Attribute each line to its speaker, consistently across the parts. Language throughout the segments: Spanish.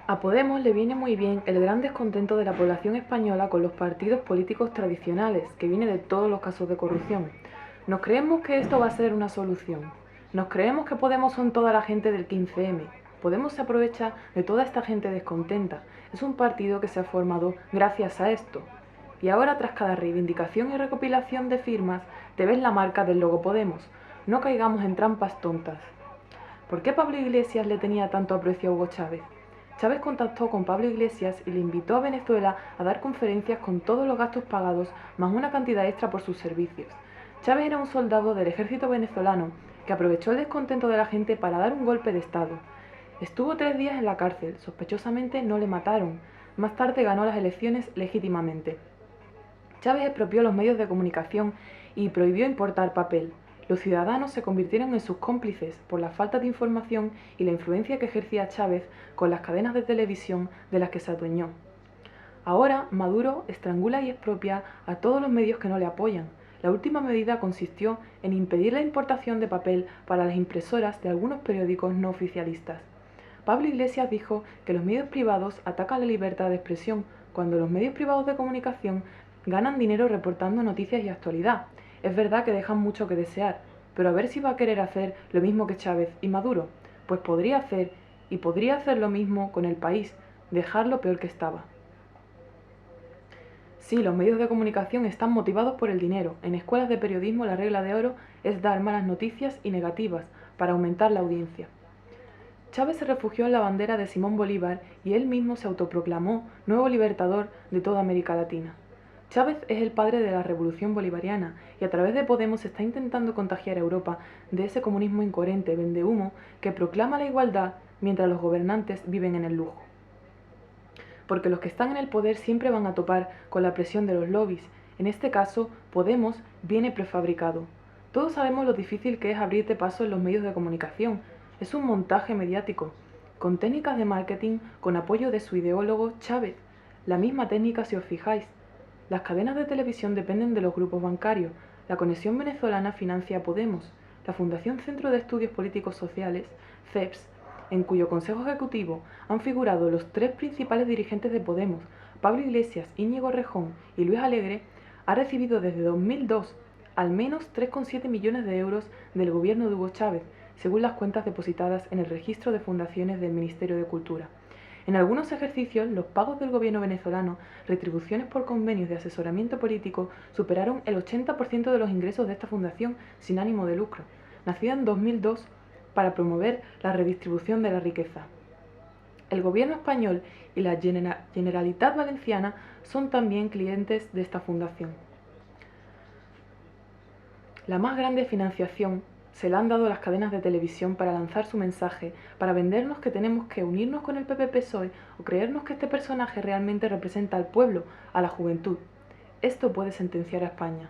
Speaker 1: A Podemos le viene muy bien el gran descontento de la población española con los partidos políticos tradicionales, que viene de todos los casos de corrupción. Nos creemos que esto va a ser una solución. Nos creemos que Podemos son toda la gente del 15M. Podemos se aprovecha de toda esta gente descontenta. Es un partido que se ha formado gracias a esto. Y ahora, tras cada reivindicación y recopilación de firmas, te ves la marca del logo Podemos. No caigamos en trampas tontas. ¿Por qué Pablo Iglesias le tenía tanto aprecio a Hugo Chávez? Chávez contactó con Pablo Iglesias y le invitó a Venezuela a dar conferencias con todos los gastos pagados más una cantidad extra por sus servicios. Chávez era un soldado del ejército venezolano que aprovechó el descontento de la gente para dar un golpe de estado. Estuvo 3 días en la cárcel, sospechosamente no le mataron. Más tarde ganó las elecciones legítimamente. Chávez expropió los medios de comunicación y prohibió importar papel. Los ciudadanos se convirtieron en sus cómplices por la falta de información y la influencia que ejercía Chávez con las cadenas de televisión de las que se adueñó. Ahora, Maduro estrangula y expropia a todos los medios que no le apoyan. La última medida consistió en impedir la importación de papel para las impresoras de algunos periódicos no oficialistas. Pablo Iglesias dijo que los medios privados atacan la libertad de expresión cuando los medios privados de comunicación ganan dinero reportando noticias y actualidad. Es verdad que dejan mucho que desear, pero a ver si va a querer hacer lo mismo que Chávez y Maduro. Pues podría hacer lo mismo con El País, dejarlo peor que estaba. Sí, los medios de comunicación están motivados por el dinero. En escuelas de periodismo la regla de oro es dar malas noticias y negativas para aumentar la audiencia. Chávez se refugió en la bandera de Simón Bolívar y él mismo se autoproclamó nuevo libertador de toda América Latina. Chávez es el padre de la revolución bolivariana y a través de Podemos está intentando contagiar a Europa de ese comunismo incoherente, vendehumo, que proclama la igualdad mientras los gobernantes viven en el lujo. Porque los que están en el poder siempre van a topar con la presión de los lobbies. En este caso, Podemos viene prefabricado. Todos sabemos lo difícil que es abrirte paso en los medios de comunicación. Es un montaje mediático, con técnicas de marketing con apoyo de su ideólogo Chávez. La misma técnica si os fijáis. Las cadenas de televisión dependen de los grupos bancarios. La Conexión Venezolana financia a Podemos. La Fundación Centro de Estudios Políticos Sociales, CEPS, en cuyo consejo ejecutivo han figurado los 3 principales dirigentes de Podemos, Pablo Iglesias, Íñigo Errejón y Luis Alegre, ha recibido desde 2002 al menos 3,7 millones de euros del gobierno de Hugo Chávez, según las cuentas depositadas en el registro de fundaciones del Ministerio de Cultura. En algunos ejercicios, los pagos del gobierno venezolano, retribuciones por convenios de asesoramiento político, superaron el 80% de los ingresos de esta fundación sin ánimo de lucro, nacida en 2002 para promover la redistribución de la riqueza. El gobierno español y la Generalitat Valenciana son también clientes de esta fundación. La más grande financiación se la han dado a las cadenas de televisión para lanzar su mensaje, para vendernos que tenemos que unirnos con el PP-PSOE o creernos que este personaje realmente representa al pueblo, a la juventud. Esto puede sentenciar a España.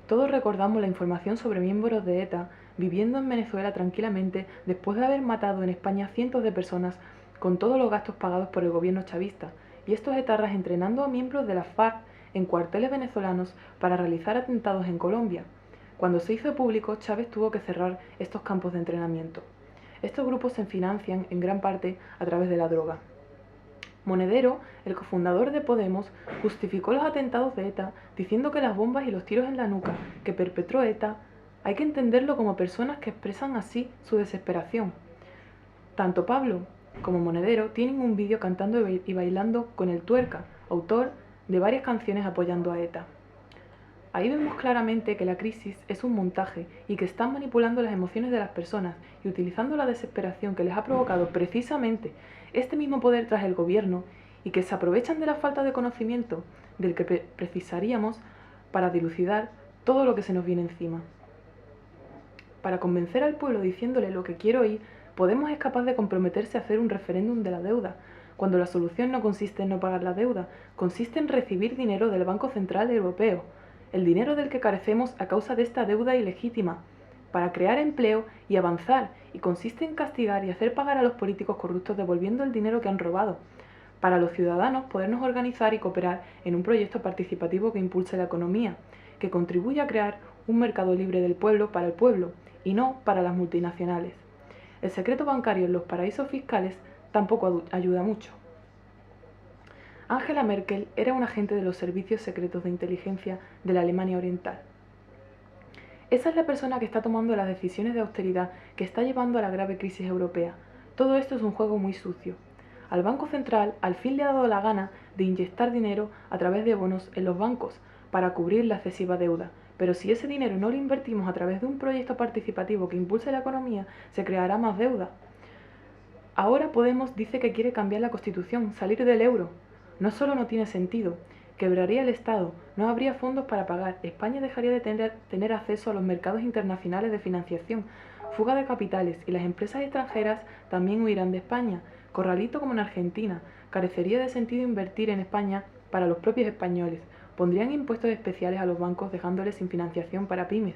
Speaker 1: Todos recordamos la información sobre miembros de ETA viviendo en Venezuela tranquilamente después de haber matado en España cientos de personas con todos los gastos pagados por el gobierno chavista, y estos etarras entrenando a miembros de la FARC en cuarteles venezolanos para realizar atentados en Colombia. Cuando se hizo público, Chávez tuvo que cerrar estos campos de entrenamiento. Estos grupos se financian en gran parte a través de la droga. Monedero, el cofundador de Podemos, justificó los atentados de ETA diciendo que las bombas y los tiros en la nuca que perpetró ETA hay que entenderlo como personas que expresan así su desesperación. Tanto Pablo como Monedero tienen un vídeo cantando y bailando con el Tuerca, autor de varias canciones apoyando a ETA. Ahí vemos claramente que la crisis es un montaje y que están manipulando las emociones de las personas y utilizando la desesperación que les ha provocado precisamente este mismo poder tras el gobierno y que se aprovechan de la falta de conocimiento del que precisaríamos para dilucidar todo lo que se nos viene encima. Para convencer al pueblo diciéndole lo que quiero oír, Podemos es capaz de comprometerse a hacer un referéndum de la deuda, cuando la solución no consiste en no pagar la deuda, consiste en recibir dinero del Banco Central Europeo, el dinero del que carecemos a causa de esta deuda ilegítima, para crear empleo y avanzar, y consiste en castigar y hacer pagar a los políticos corruptos devolviendo el dinero que han robado, para los ciudadanos podernos organizar y cooperar en un proyecto participativo que impulse la economía, que contribuya a crear un mercado libre del pueblo para el pueblo, y no para las multinacionales. El secreto bancario en los paraísos fiscales tampoco ayuda mucho. Angela Merkel era un agente de los servicios secretos de inteligencia de la Alemania Oriental. Esa es la persona que está tomando las decisiones de austeridad que está llevando a la grave crisis europea. Todo esto es un juego muy sucio. Al Banco Central al fin le ha dado la gana de inyectar dinero a través de bonos en los bancos para cubrir la excesiva deuda. Pero si ese dinero no lo invertimos a través de un proyecto participativo que impulse la economía, se creará más deuda. Ahora Podemos dice que quiere cambiar la Constitución, salir del euro. No solo no tiene sentido, quebraría el Estado, no habría fondos para pagar, España dejaría de tener acceso a los mercados internacionales de financiación, fuga de capitales y las empresas extranjeras también huirán de España, corralito como en Argentina, carecería de sentido invertir en España para los propios españoles, pondrían impuestos especiales a los bancos dejándoles sin financiación para pymes.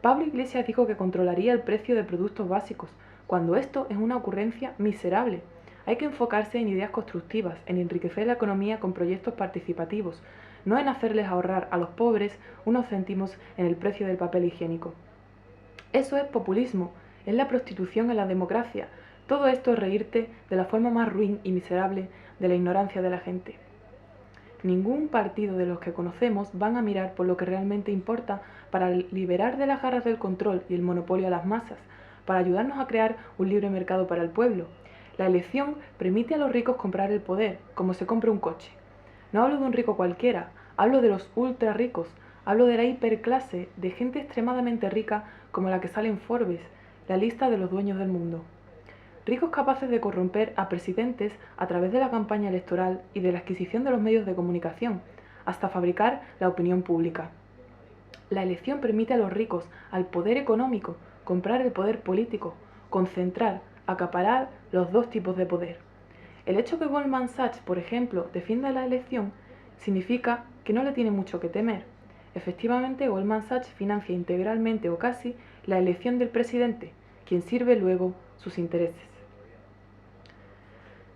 Speaker 1: Pablo Iglesias dijo que controlaría el precio de productos básicos, cuando esto es una ocurrencia miserable. Hay que enfocarse en ideas constructivas, en enriquecer la economía con proyectos participativos, no en hacerles ahorrar a los pobres unos céntimos en el precio del papel higiénico. Eso es populismo, es la prostitución en la democracia. Todo esto es reírte de la forma más ruin y miserable de la ignorancia de la gente. Ningún partido de los que conocemos van a mirar por lo que realmente importa para liberar de las garras del control y el monopolio a las masas, para ayudarnos a crear un libre mercado para el pueblo. La elección permite a los ricos comprar el poder, como se compra un coche. No hablo de un rico cualquiera, hablo de los ultra ricos, hablo de la hiperclase, de gente extremadamente rica como la que sale en Forbes, la lista de los dueños del mundo. Ricos capaces de corromper a presidentes a través de la campaña electoral y de la adquisición de los medios de comunicación, hasta fabricar la opinión pública. La elección permite a los ricos, al poder económico, comprar el poder político, concentrar, acaparar los dos tipos de poder. El hecho que Goldman Sachs, por ejemplo, defienda la elección significa que no le tiene mucho que temer. Efectivamente, Goldman Sachs financia integralmente o casi la elección del presidente, quien sirve luego sus intereses.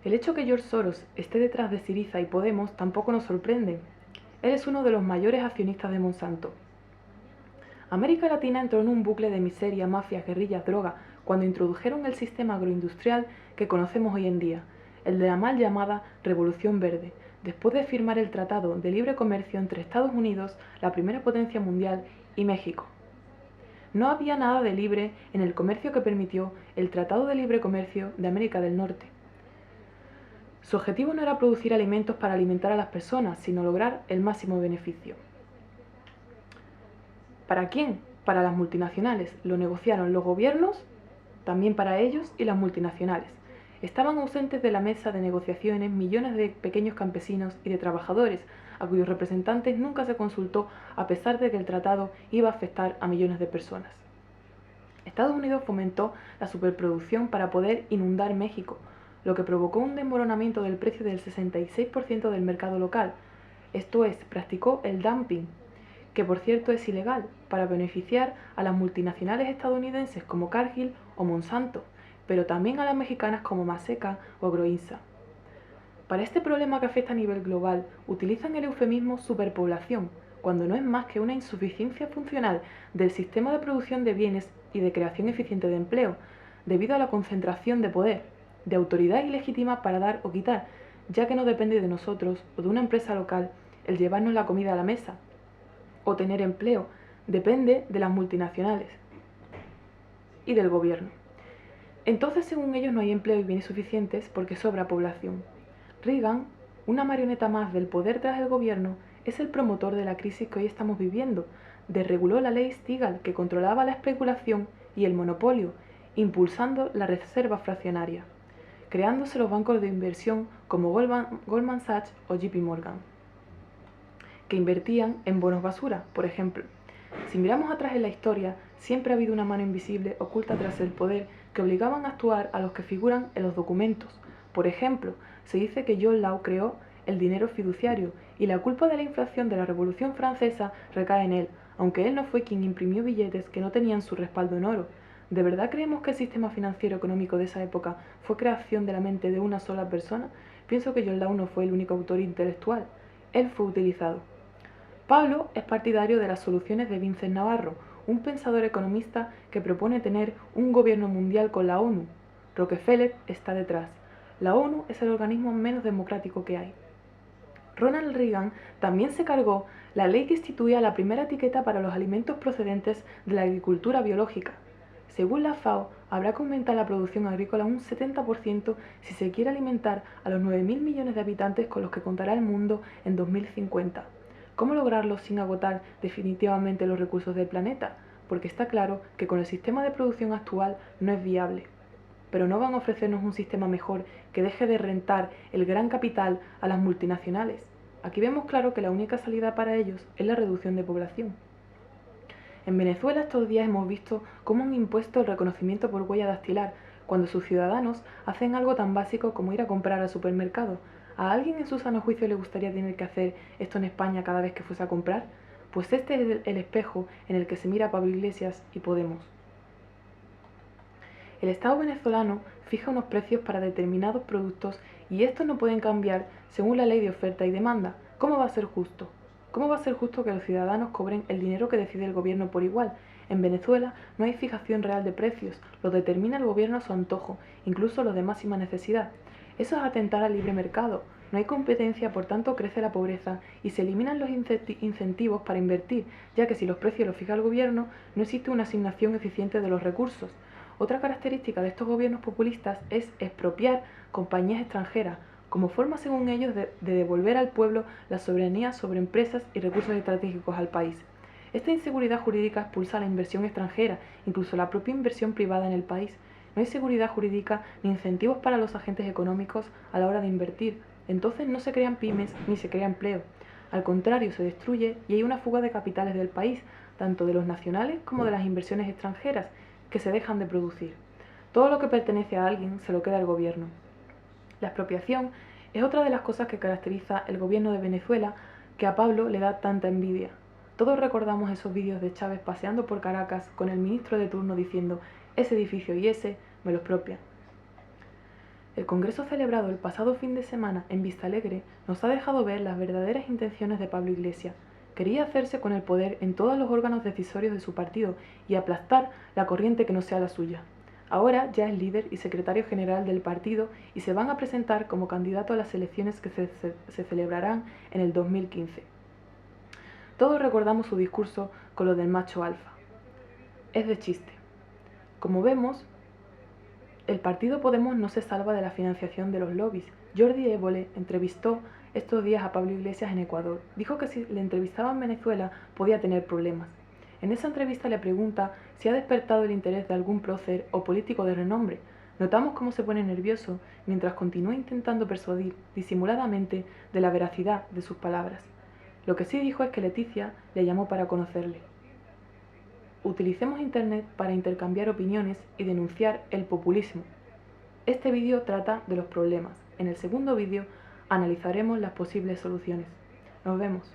Speaker 1: El hecho que George Soros esté detrás de Syriza y Podemos tampoco nos sorprende. Él es uno de los mayores accionistas de Monsanto. América Latina entró en un bucle de miseria, mafias, guerrillas, droga, cuando introdujeron el sistema agroindustrial que conocemos hoy en día, el de la mal llamada Revolución Verde, después de firmar el Tratado de Libre Comercio entre Estados Unidos, la primera potencia mundial, y México. No había nada de libre en el comercio que permitió el Tratado de Libre Comercio de América del Norte. Su objetivo no era producir alimentos para alimentar a las personas, sino lograr el máximo beneficio. ¿Para quién? Para las multinacionales. Lo negociaron los gobiernos, también para ellos y las multinacionales. Estaban ausentes de la mesa de negociaciones millones de pequeños campesinos y de trabajadores, a cuyos representantes nunca se consultó a pesar de que el tratado iba a afectar a millones de personas. Estados Unidos fomentó la superproducción para poder inundar México, lo que provocó un desmoronamiento del precio del 66% del mercado local. Esto es, practicó el dumping, que por cierto es ilegal, para beneficiar a las multinacionales estadounidenses como Cargill o Monsanto, pero también a las mexicanas como Maseca o Agroinsa. Para este problema que afecta a nivel global, utilizan el eufemismo superpoblación, cuando no es más que una insuficiencia funcional del sistema de producción de bienes y de creación eficiente de empleo, debido a la concentración de poder, de autoridad ilegítima para dar o quitar, ya que no depende de nosotros o de una empresa local el llevarnos la comida a la mesa, o tener empleo, depende de las multinacionales y del gobierno. Entonces, según ellos, no hay empleo y bienes suficientes porque sobra población. Reagan, una marioneta más del poder tras el gobierno, es el promotor de la crisis que hoy estamos viviendo. Desreguló la ley Stigall, que controlaba la especulación y el monopolio, impulsando la reserva fraccionaria, creándose los bancos de inversión como Goldman Sachs o JP Morgan, que invertían en bonos basura, por ejemplo. Si miramos atrás en la historia, siempre ha habido una mano invisible oculta tras el poder que obligaban a actuar a los que figuran en los documentos. Por ejemplo, se dice que John Law creó el dinero fiduciario y la culpa de la inflación de la Revolución Francesa recae en él, aunque él no fue quien imprimió billetes que no tenían su respaldo en oro. ¿De verdad creemos que el sistema financiero económico de esa época fue creación de la mente de una sola persona? Pienso que John Law no fue el único autor intelectual. Él fue utilizado. Pablo es partidario de las soluciones de Vincent Navarro, un pensador economista que propone tener un gobierno mundial con la ONU. Rockefeller está detrás. La ONU es el organismo menos democrático que hay. Ronald Reagan también se cargó la ley que instituía la primera etiqueta para los alimentos procedentes de la agricultura biológica. Según la FAO, habrá que aumentar la producción agrícola un 70% si se quiere alimentar a los 9.000 millones de habitantes con los que contará el mundo en 2050. ¿Cómo lograrlo sin agotar definitivamente los recursos del planeta? Porque está claro que con el sistema de producción actual no es viable. Pero no van a ofrecernos un sistema mejor que deje de rentar el gran capital a las multinacionales. Aquí vemos claro que la única salida para ellos es la reducción de población. En Venezuela estos días hemos visto cómo han impuesto el reconocimiento por huella dactilar cuando sus ciudadanos hacen algo tan básico como ir a comprar al supermercado. ¿A alguien en su sano juicio le gustaría tener que hacer esto en España cada vez que fuese a comprar? Pues este es el espejo en el que se mira Pablo Iglesias y Podemos. El Estado venezolano fija unos precios para determinados productos y estos no pueden cambiar según la ley de oferta y demanda. ¿Cómo va a ser justo? ¿Cómo va a ser justo que los ciudadanos cobren el dinero que decide el gobierno por igual? En Venezuela no hay fijación real de precios, lo determina el gobierno a su antojo, incluso los de máxima necesidad. Eso es atentar al libre mercado. No hay competencia, por tanto crece la pobreza y se eliminan los incentivos para invertir, ya que si los precios los fija el gobierno, no existe una asignación eficiente de los recursos. Otra característica de estos gobiernos populistas es expropiar compañías extranjeras, como forma según ellos de devolver al pueblo la soberanía sobre empresas y recursos estratégicos al país. Esta inseguridad jurídica expulsa la inversión extranjera, incluso la propia inversión privada en el país. No hay seguridad jurídica ni incentivos para los agentes económicos a la hora de invertir. Entonces no se crean pymes ni se crea empleo. Al contrario, se destruye y hay una fuga de capitales del país, tanto de los nacionales como de las inversiones extranjeras, que se dejan de producir. Todo lo que pertenece a alguien se lo queda el gobierno. La expropiación es otra de las cosas que caracteriza el gobierno de Venezuela, que a Pablo le da tanta envidia. Todos recordamos esos vídeos de Chávez paseando por Caracas con el ministro de turno diciendo: ese edificio y ese me lo expropian. El congreso celebrado el pasado fin de semana en Vistalegre nos ha dejado ver las verdaderas intenciones de Pablo Iglesias. Quería hacerse con el poder en todos los órganos decisorios de su partido y aplastar la corriente que no sea la suya. Ahora ya es líder y secretario general del partido y se van a presentar como candidato a las elecciones que se celebrarán en el 2015. Todos recordamos su discurso con lo del macho alfa. Es de chiste. Como vemos, el partido Podemos no se salva de la financiación de los lobbies. Jordi Évole entrevistó estos días a Pablo Iglesias en Ecuador. Dijo que si le entrevistaba en Venezuela podía tener problemas. En esa entrevista le pregunta si ha despertado el interés de algún prócer o político de renombre. Notamos cómo se pone nervioso mientras continúa intentando persuadir disimuladamente de la veracidad de sus palabras. Lo que sí dijo es que Leticia le llamó para conocerle. Utilicemos Internet para intercambiar opiniones y denunciar el populismo. Este vídeo trata de los problemas. En el segundo vídeo analizaremos las posibles soluciones. Nos vemos.